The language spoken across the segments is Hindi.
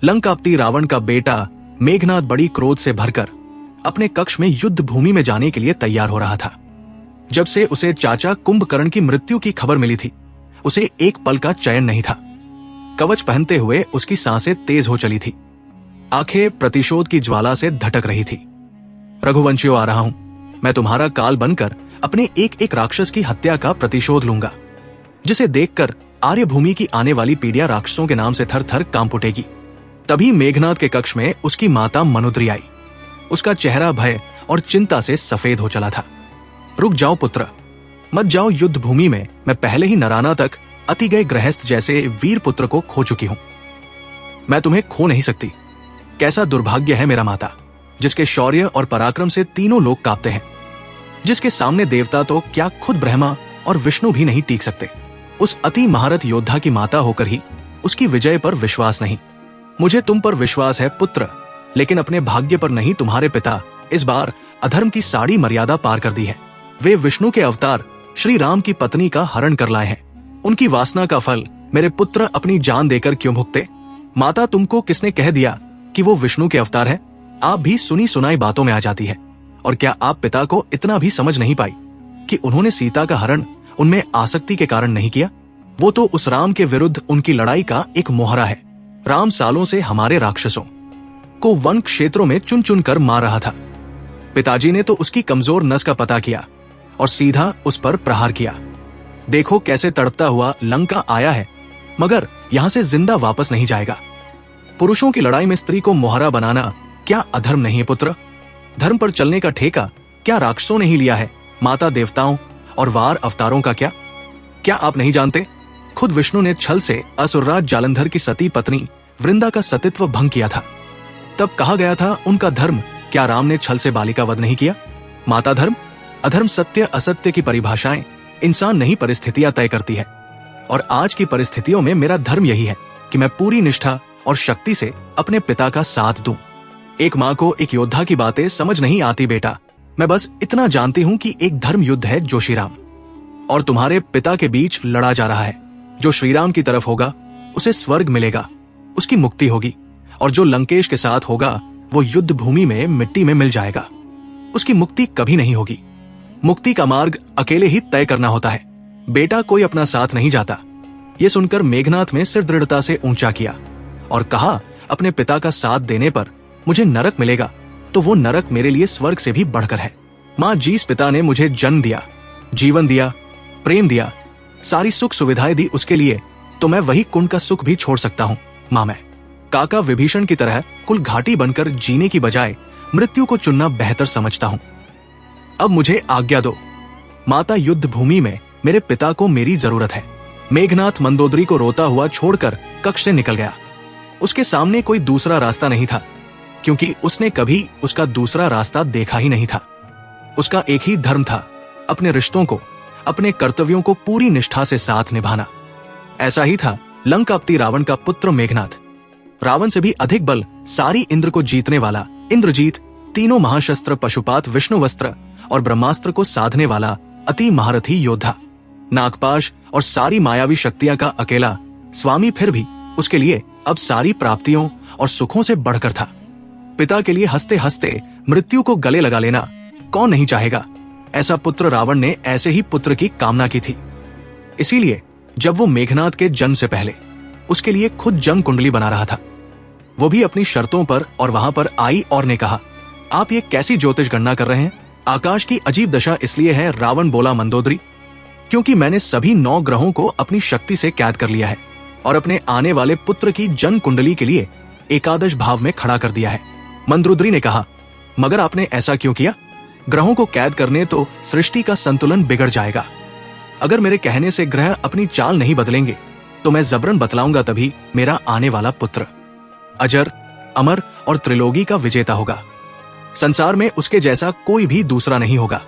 लंकापति रावण का बेटा मेघनाद बड़ी क्रोध से भरकर अपने कक्ष में युद्ध भूमि में जाने के लिए तैयार हो रहा था। जब से उसे चाचा कुंभकर्ण की मृत्यु की खबर मिली थी, उसे एक पल का चैन नहीं था। कवच पहनते हुए उसकी सांसें तेज हो चली थी, आंखें प्रतिशोध की ज्वाला से धटक रही थी। रघुवंशियों, आ रहा हूं। मैं तुम्हारा काल बनकर अपने एक एक राक्षस की हत्या का प्रतिशोध लूंगा, जिसे देखकर आर्य भूमि की आने वाली पीढ़ियां राक्षसों के नाम से थर थर कांप उठेगी। तभी मेघनाद के कक्ष में उसकी माता मनुद्री आई। उसका चेहरा भय और चिंता से सफेद हो चला था। रुक जाओ पुत्र, मत जाओ युद्ध भूमि में। मैं पहले ही नराना तक अति गए गृहस्थ जैसे वीर पुत्र को खो चुकी हूं। मैं तुम्हें खो नहीं सकती। कैसा दुर्भाग्य है मेरा माता, जिसके शौर्य और पराक्रम से तीनों लोग कांपते हैं, जिसके सामने देवता तो क्या खुद ब्रह्मा और विष्णु भी नहीं टीक सकते। उस अति महारथ योद्धा की माता होकर ही उसकी विजय पर विश्वास नहीं। मुझे तुम पर विश्वास है पुत्र, लेकिन अपने भाग्य पर नहीं। तुम्हारे पिता इस बार अधर्म की साड़ी मर्यादा पार कर दी है। वे विष्णु के अवतार श्री राम की पत्नी का हरण कर लाए हैं। उनकी वासना का फल मेरे पुत्र अपनी जान देकर क्यों भुगते? माता, तुमको किसने कह दिया कि वो विष्णु के अवतार है? आप भी सुनी सुनाई बातों में आ जाती है। और क्या आप पिता को इतना भी समझ नहीं पाई कि उन्होंने सीता का हरण उनमें आसक्ति के कारण नहीं किया? वो तो उस राम के विरुद्ध उनकी लड़ाई का एक मोहरा है। राम सालों से हमारे राक्षसों को वन क्षेत्रों में चुन चुन कर मार रहा था। पिताजी ने तो उसकी कमजोर नस का पता किया और सीधा उस पर प्रहार किया। देखो कैसे तड़पता हुआ लंका आया है, मगर यहां से जिंदा वापस नहीं जाएगा। पुरुषों की लड़ाई में स्त्री को मोहरा बनाना क्या अधर्म नहीं है पुत्र? धर्म पर चलने का ठेका क्या राक्षसों ने ही लिया है? माता, देवताओं और वार अवतारों का क्या आप नहीं जानते? खुद विष्णु ने छल से असुरराज जालंधर की सती पत्नी वृंदा का सतीत्व भंग किया था। तब कहा गया था उनका धर्म। क्या राम ने छल से बालिका वध नहीं किया? माता, धर्म अधर्म, सत्य असत्य की परिभाषाएं इंसान नहीं परिस्थितियां तय करती है। और आज की परिस्थितियों में मेरा धर्म यही है कि मैं पूरी निष्ठा और शक्ति से अपने पिता का साथ दूं। एक माँ को एक योद्धा की बातें समझ नहीं आती बेटा। मैं बस इतना जानती हूँ कि एक धर्म युद्ध है जो श्री राम और तुम्हारे पिता के बीच लड़ा जा रहा है। जो श्रीराम की तरफ होगा उसे स्वर्ग मिलेगा, उसकी मुक्ति होगी, और जो लंकेश के साथ होगा वो युद्ध भूमि में मिट्टी में मिल जाएगा, उसकी मुक्ति कभी नहीं होगी। मुक्ति का मार्ग अकेले ही तय करना होता है बेटा, कोई अपना साथ नहीं जाता। ये सुनकर मेघनाथ ने सिर दृढ़ता से ऊंचा किया और कहा, अपने पिता का साथ देने पर मुझे नरक मिलेगा तो वो नरक मेरे लिए स्वर्ग से भी बढ़कर है। माँ, जिस पिता ने मुझे जन्म दिया, जीवन दिया, प्रेम दिया, सारी सुख सुविधाएं दी, उसके लिए तो मैं वही कुंड का सुख भी छोड़ सकता हूँ। माँ, मैं काका विभीषण की तरह कुल घाटी बनकर जीने की बजाय मृत्यु को चुनना बेहतर समझता हूँ। अब मुझे आज्ञा दो। माता, युद्ध भूमि में मेरे पिता को मेरी जरूरत है। मेघनाथ मंदोदरी को रोता हुआ छोड़कर कक्ष से निकल गया। उसके सामने कोई दूसरा रास्ता नहीं था, क्योंकि उसने कभी उसका दूसरा रास्ता देखा ही नहीं था। उसका एक ही धर्म था, अपने रिश्तों को, अपने कर्तव्यों को पूरी निष्ठा से साथ निभाना। ऐसा ही था लंकापति रावण का पुत्र मेघनाथ। रावण से भी अधिक बल सारी इंद्र को जीतने वाला इंद्रजीत, तीनों महाशस्त्र पशुपात, विष्णुवस्त्र और ब्रह्मास्त्र को साधने वाला अति महारथी योद्धा, नागपाश और सारी मायावी शक्तियां का अकेला स्वामी, फिर भी उसके लिए अब सारी प्राप्तियों और सुखों से बढ़कर था। पिता के लिए हंसते हंसते मृत्यु को गले लगा लेना कौन नहीं चाहेगा? ऐसा पुत्र रावण ने ऐसे ही पुत्र की कामना की थी। इसीलिए जब वो मेघनाथ के जन्म से पहले उसके लिए खुद जन्म कुंडली बना रहा था, वो भी अपनी शर्तों पर, और वहां पर आई और ने कहा, आप ये कैसी ज्योतिष गणना कर रहे हैं? आकाश की अजीब दशा इसलिए है, रावण बोला मंदोदरी, क्योंकि मैंने सभी 9 ग्रहों को अपनी शक्ति से कैद कर लिया है और अपने आने वाले पुत्र की जन्म कुंडली के लिए एकादश भाव में खड़ा कर दिया है। मंदोदरी ने कहा, मगर आपने ऐसा क्यों किया? ग्रहों को कैद करने तो सृष्टि का संतुलन बिगड़ जाएगा। अगर मेरे कहने से ग्रह अपनी चाल नहीं बदलेंगे तो मैं जबरन बतलाऊंगा, तभी मेरा आने वाला पुत्र अजर, अमर और त्रिलोकी का विजेता होगा। संसार में उसके जैसा कोई भी दूसरा नहीं होगा।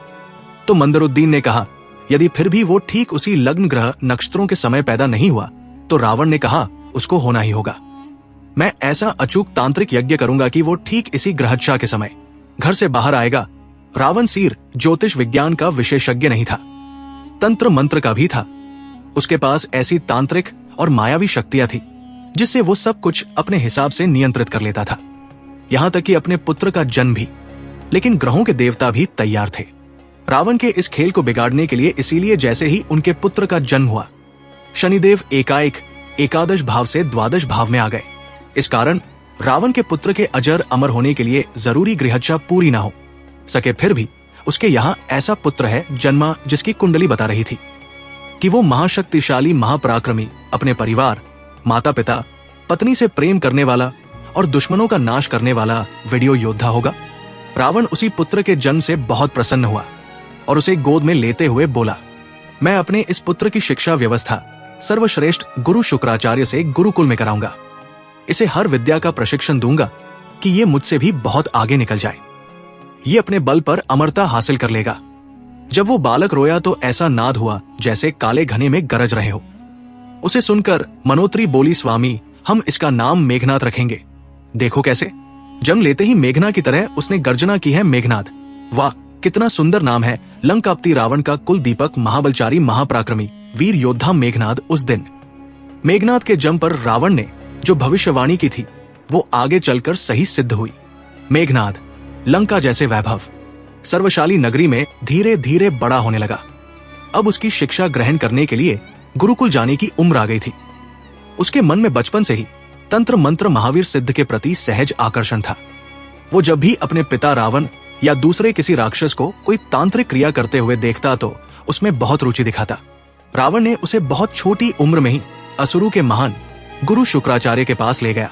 तो मंदरुद्दीन ने कहा, यदि फिर भी वो ठीक उसी लग्न ग्रह नक्षत्रों के समय पैदा नहीं हुआ तो रावण ने कहा, उसको होना ही होगा। मैं ऐसा अचूक तांत्रिक यज्ञ करूंगा कि वो ठीक इसी ग्रहदशा के समय घर से बाहर आएगा। रावण सिर ज्योतिष विज्ञान का विशेषज्ञ नहीं था, तंत्र मंत्र का भी था। उसके पास ऐसी तांत्रिक और मायावी शक्तियां थी जिससे वो सब कुछ अपने हिसाब से नियंत्रित कर लेता था, यहां तक कि अपने पुत्र का जन्म भी। लेकिन ग्रहों के देवता भी तैयार थे रावण के इस खेल को बिगाड़ने के लिए। इसीलिए जैसे ही उनके पुत्र का जन्म हुआ, शनिदेव एकाएक एकादश भाव से द्वादश भाव में आ गए। इस कारण रावण के पुत्र के अजर अमर होने के लिए जरूरी गृहच्छा पूरी ना हो सके, फिर भी उसके यहाँ ऐसा पुत्र है जन्मा जिसकी कुंडली बता रही थी कि वो महाशक्तिशाली, महापराक्रमी, अपने परिवार, माता पिता, पत्नी से प्रेम करने वाला और दुश्मनों का नाश करने वाला वीडियो योद्धा होगा। रावण उसी पुत्र के जन्म से बहुत प्रसन्न हुआ और उसे गोद में लेते हुए बोला, मैं अपने इस पुत्र की शिक्षा व्यवस्था सर्वश्रेष्ठ गुरु शुक्राचार्य से गुरुकुल में कराऊंगा। इसे हर विद्या का प्रशिक्षण दूंगा कि ये मुझसे भी बहुत आगे निकल जाए। ये अपने बल पर अमरता हासिल कर लेगा। जब वो बालक रोया तो ऐसा नाद हुआ जैसे काले घने में गरज रहे हो। उसे सुनकर मनोत्री बोली, स्वामी, हम इसका नाम मेघनाद रखेंगे। देखो कैसे जन्म लेते ही मेघना की तरह उसने गर्जना की है, मेघनाद। वाह, कितना सुंदर नाम है। लंकापति रावण का कुल दीपक, महाबलचारी, महापराक्रमी, वीर योद्धा मेघनाद। उस दिन मेघनाद के जन्म पर रावण ने जो भविष्यवाणी की थी वो आगे चलकर सही सिद्ध हुई। मेघनाद लंका जैसे वैभव सर्वशाली नगरी में धीरे धीरे बड़ा होने लगा। अब उसकी शिक्षा ग्रहण करने के लिए गुरुकुल जाने की उम्र आ गई थी। उसके मन में बचपन से ही तंत्र मंत्र, महावीर सिद्ध के प्रति सहज आकर्षण था। वो जब भी अपने पिता रावण या दूसरे किसी राक्षस को कोई तांत्रिक क्रिया करते हुए देखता तो उसमें बहुत रुचि दिखाता। रावण ने उसे बहुत छोटी उम्र में ही असुरों के महान गुरु शुक्राचार्य के पास ले गया।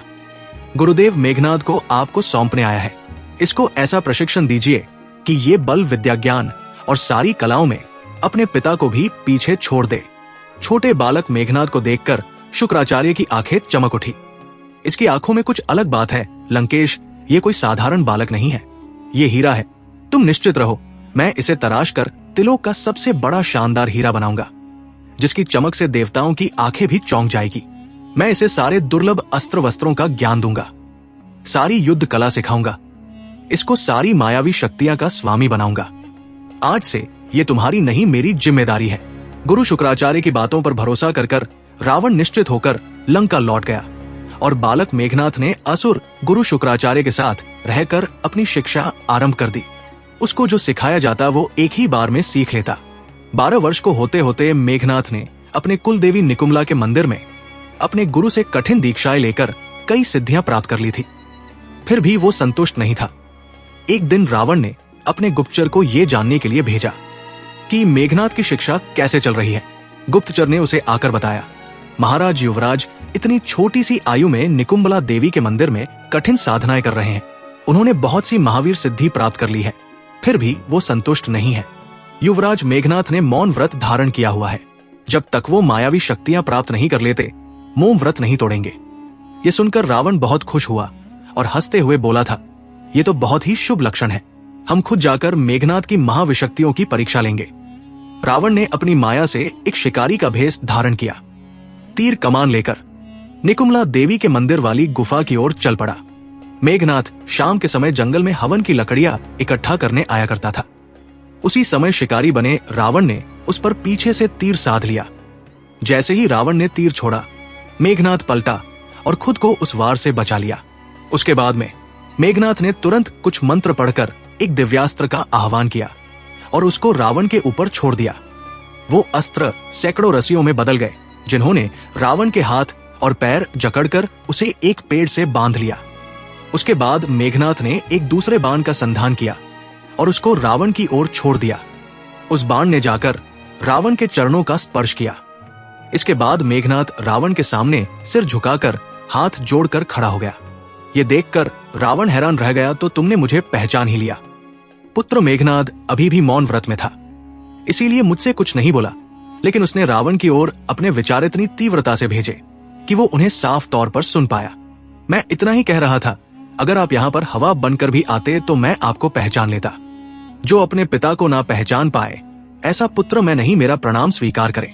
गुरुदेव, मेघनाद को आपको सौंपने आया है। इसको ऐसा प्रशिक्षण दीजिए कि ये बल, विद्या, ज्ञान और सारी कलाओं में अपने पिता को भी पीछे छोड़ दे। छोटे बालक मेघनाद को देखकर शुक्राचार्य की आंखें चमक उठी। इसकी आंखों में कुछ अलग बात है लंकेश, ये कोई साधारण बालक नहीं है, ये हीरा है। तुम निश्चित रहो, मैं इसे तराश कर तिलोक का सबसे बड़ा शानदार हीरा बनाऊंगा, जिसकी चमक से देवताओं की आंखें भी चौंक जाएगी। मैं इसे सारे दुर्लभ अस्त्र वस्त्रों का ज्ञान दूंगा, सारी युद्ध कला सिखाऊंगा, इसको सारी मायावी शक्तियां का स्वामी बनाऊंगा। आज से ये तुम्हारी नहीं, मेरी जिम्मेदारी है। गुरु शुक्राचार्य की बातों पर भरोसा कर रावण निश्चित होकर लंका लौट गया और बालक मेघनाथ ने असुर गुरु शुक्राचार्य के साथ रहकर अपनी शिक्षा आरंभ कर दी। उसको जो सिखाया जाता वो एक ही बार में सीख लेता। 12 वर्ष को होते होते मेघनाथ ने अपने कुल देवी निकुंभला के मंदिर में अपने गुरु से कठिन दीक्षाएं लेकर कई सिद्धियां प्राप्त कर ली थी। फिर भी वो संतुष्ट नहीं था। एक दिन रावण ने अपने गुप्तचर को यह जानने के लिए भेजा कि मेघनाथ की शिक्षा कैसे चल रही है। गुप्तचर ने उसे आकर बताया, महाराज युवराज इतनी छोटी सी आयु में निकुंभला देवी के मंदिर में कठिन साधनाएं कर रहे हैं। उन्होंने बहुत सी महावीर सिद्धि प्राप्त कर ली है, फिर भी वो संतुष्ट नहीं है। युवराज, मेघनाथ ने मौन व्रत धारण किया हुआ है। जब तक वो मायावी शक्तियां प्राप्त नहीं कर लेते, मौन व्रत नहीं तोड़ेंगे। ये सुनकर रावण बहुत खुश हुआ और हंसते हुए बोला था, ये तो बहुत ही शुभ लक्षण है। हम खुद जाकर मेघनाथ की महाविशक्तियों की परीक्षा लेंगे। रावण ने अपनी माया से एक शिकारी का भेष धारण किया। तीर कमान लेकर निकुंभला देवी के मंदिर वाली गुफा की ओर चल पड़ा। मेघनाथ शाम के समय जंगल में हवन की लकड़ियां इकट्ठा करने आया करता था। उसी समय शिकारी बने रावण ने उस पर पीछे से तीर साध लिया। जैसे ही रावण ने तीर छोड़ा, मेघनाथ पलटा और खुद को उस वार से बचा लिया। उसके बाद में मेघनाथ ने तुरंत कुछ मंत्र पढ़कर एक दिव्यास्त्र का आह्वान किया और उसको रावण के ऊपर छोड़ दिया। वो अस्त्र सैकड़ों रस्सियों में बदल गए, जिन्होंने रावण के हाथ और पैर जकड़कर उसे एक पेड़ से बांध लिया। उसके बाद मेघनाथ ने एक दूसरे बाण का संधान किया और उसको रावण की ओर छोड़ दिया। उस बाण ने जाकर रावण के चरणों का स्पर्श किया। इसके बाद मेघनाथ रावण के सामने सिर झुकाकर हाथ जोड़कर खड़ा हो गया। ये देखकर रावण हैरान रह गया, तो तुमने मुझे पहचान ही लिया। पुत्र मेघनाद अभी भी मौन व्रत में था, इसीलिए मुझसे कुछ नहीं बोला, लेकिन उसने रावण की ओर अपने विचार इतनी तीव्रता से भेजे कि वो उन्हें साफ तौर पर सुन पाया। मैं इतना ही कह रहा था, अगर आप यहाँ पर हवा बनकर भी आते तो मैं आपको पहचान लेता। जो अपने पिता को ना पहचान पाए, ऐसा पुत्र मैं नहीं, मेरा प्रणाम स्वीकार करें।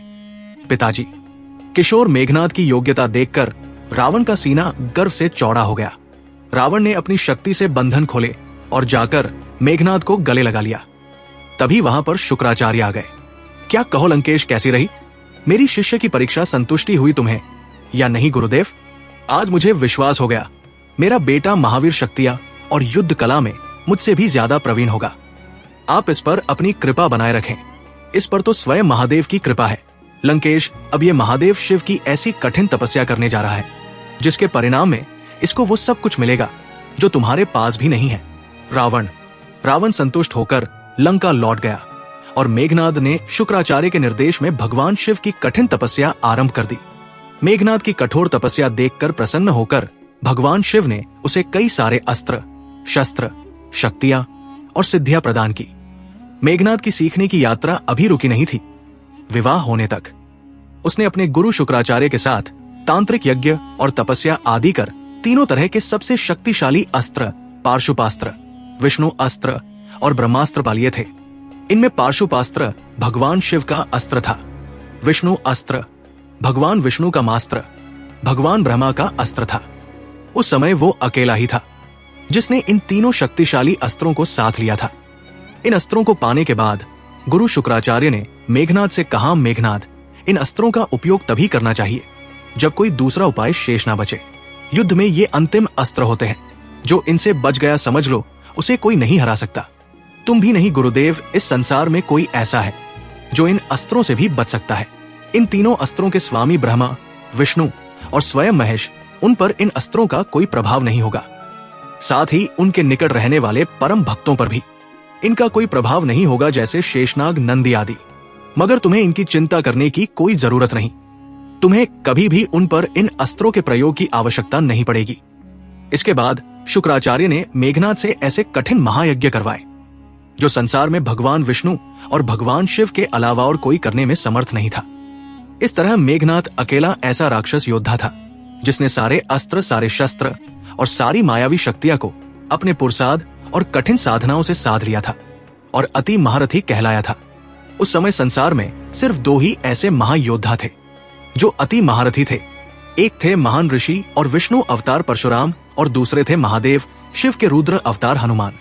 पिताजी। किशोर मेघनाद की योग्यता देखकर रावण का सीना गर्व से चौड़ा हो गया। रावण ने अपनी शक्ति से बंधन खोले और जाकर मेघनाद को गले लगा लिया। तभी वहां पर शुक्राचार्य आ गए। क्या कहो लंकेश, कैसी रही मेरी शिष्य की परीक्षा? संतुष्टि हुई तुम्हें या नहीं गुरुदेव? आज मुझे विश्वास हो गया, मेरा बेटा महावीर शक्तियां और युद्ध कला में मुझसे भी ज्यादा प्रवीण होगा। आप इस पर अपनी कृपा बनाए रखें। इस पर तो स्वयं महादेव की कृपा है। लंकेश अब ये महादेव शिव की ऐसी कठिन तपस्या करने जा रहा है जिसके परिणाम में इसको वो सब कुछ मिलेगा जो तुम्हारे पास भी नहीं है। रावण संतुष्ट होकर लंका लौट गया और मेघनाद ने शुक्राचार्य के निर्देश में भगवान शिव की कठिन तपस्या आरंभ कर दी। मेघनाद की कठोर तपस्या देखकर प्रसन्न होकर भगवान शिव ने उसे कई सारे अस्त्र, शस्त्र, शक्तियां और सिद्धियां प्रदान की। मेघनाद की सीखने की यात्रा अभी रुकी नहीं थी। विवाह होने तक उसने अपने गुरु शुक्राचार्य के साथ तांत्रिक यज्ञ और तपस्या आदि कर तीनों तरह के सबसे शक्तिशाली अस्त्र, पार्शुपास्त्र, विष्णु अस्त्र और ब्रह्मास्त्र पा लिए थे। इनमें पार्शुपास्त्र भगवान शिव का अस्त्र था, विष्णु अस्त्र भगवान विष्णु का मास्त्र, भगवान ब्रह्मा का अस्त्र था। उस समय वो अकेला ही था जिसने इन तीनों शक्तिशाली अस्त्रों को साथ लिया था। इन अस्त्रों को पाने के बाद गुरु शुक्राचार्य ने मेघनाद से कहा, मेघनाद, इन अस्त्रों का उपयोग तभी करना चाहिए जब कोई दूसरा उपाय शेष ना बचे। युद्ध में ये अंतिम अस्त्र होते हैं। जो इनसे बच गया समझ लो उसे कोई नहीं हरा सकता। तुम भी नहीं गुरुदेव, इस संसार में कोई ऐसा है जो इन अस्त्रों से भी बच सकता है। इन तीनों अस्त्रों के स्वामी ब्रह्मा, विष्णु और स्वयं महेश, उन पर इन अस्त्रों का कोई प्रभाव नहीं होगा। साथ ही उनके निकट रहने वाले परम भक्तों पर भी इनका कोई प्रभाव नहीं होगा, जैसे शेषनाग, नंदी आदि। मगर तुम्हें इनकी चिंता करने की कोई जरूरत नहीं। तुम्हें कभी भी उन पर इन अस्त्रों के प्रयोग की आवश्यकता नहीं पड़ेगी। इसके बाद शुक्राचार्य ने मेघनाद से ऐसे कठिन महायज्ञ करवाए जो संसार में भगवान विष्णु और भगवान शिव के अलावा और कोई करने में समर्थ नहीं था। इस तरह मेघनाद अकेला ऐसा राक्षस योद्धा था जिसने सारे अस्त्र, सारे शस्त्र और सारी मायावी शक्तियां को अपने पुरसाद और कठिन साधनाओं से साध लिया था और अति महारथी कहलाया था। उस समय संसार में सिर्फ दो ही ऐसे महायोद्धा थे जो अति महारथी थे। एक थे महान ऋषि और विष्णु अवतार परशुराम और दूसरे थे महादेव शिव के रुद्र अवतार हनुमान।